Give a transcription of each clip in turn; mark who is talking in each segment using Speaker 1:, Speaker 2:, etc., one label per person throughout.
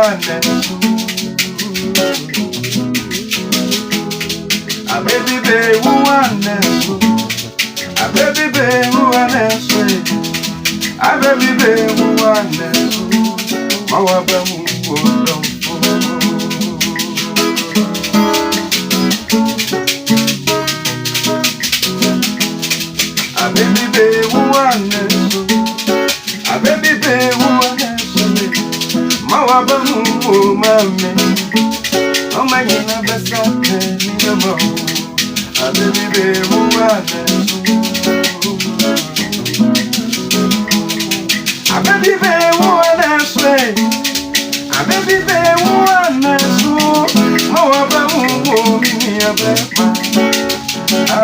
Speaker 1: one. A baby baby one. A baby baby one. A baby baby one. Mawa bamu wolo. A baby baby one. A baby baby one. Mawa bamu mame. Oh my God, best I can a baby baby one. A baby baby one sway. A baby baby one so. Mawa bamu mimi a and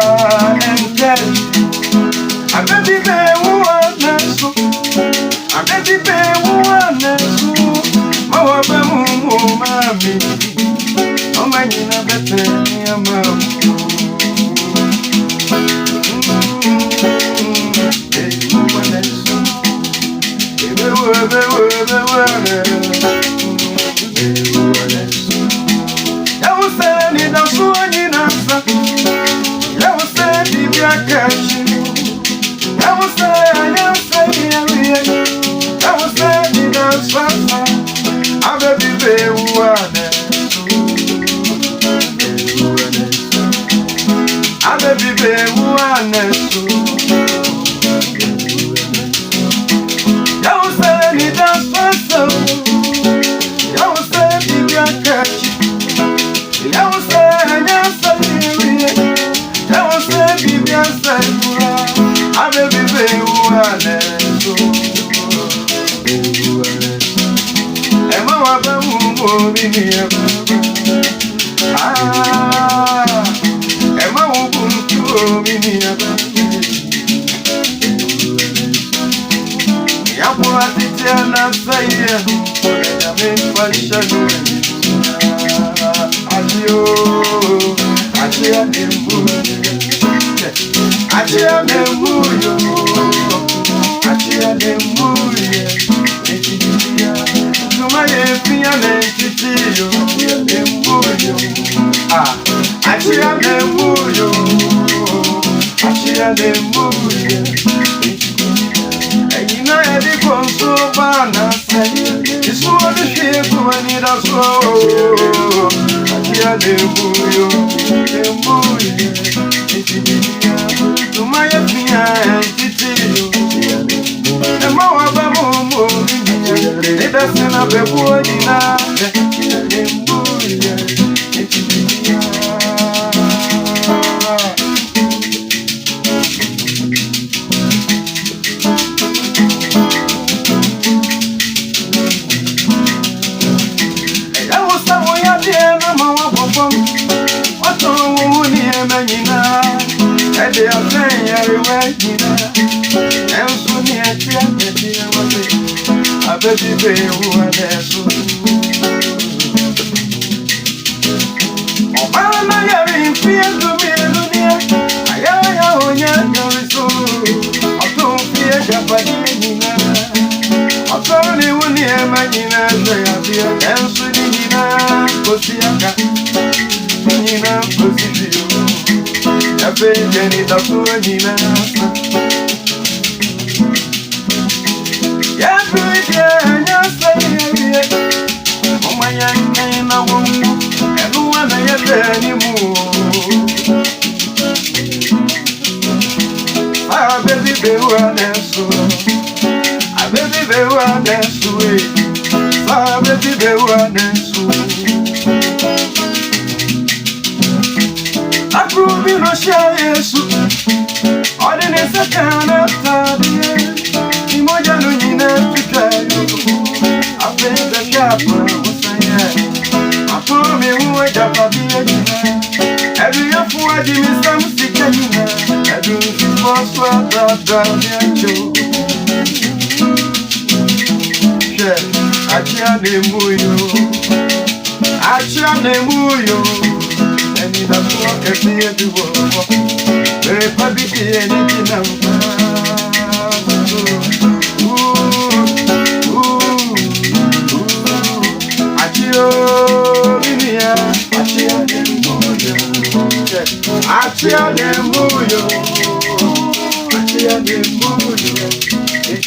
Speaker 1: a baby baby one so. A baby baby one so. Mawa bamu mami. Oh my God, better me a mom.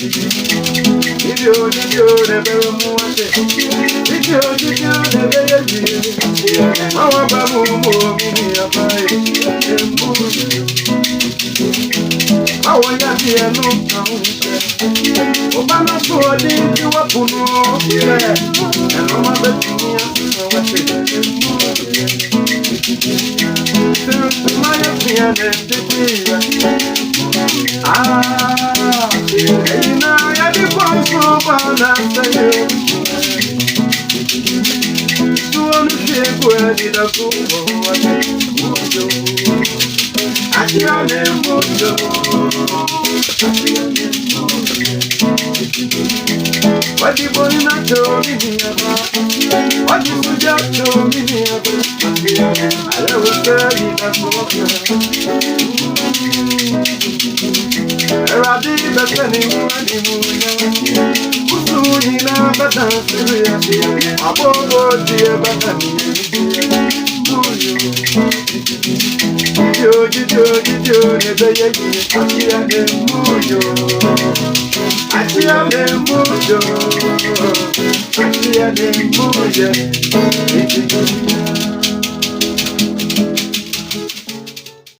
Speaker 1: Video, never more. Video, never yet. Our babu, me a buy. Our Yatia no count. Obama for the Wapuno, and no other thing. What the boy not told me about? What the soldier told me about? I will tell you that's what I did the penny money. But I'm serious. I won't go dear, but I'm I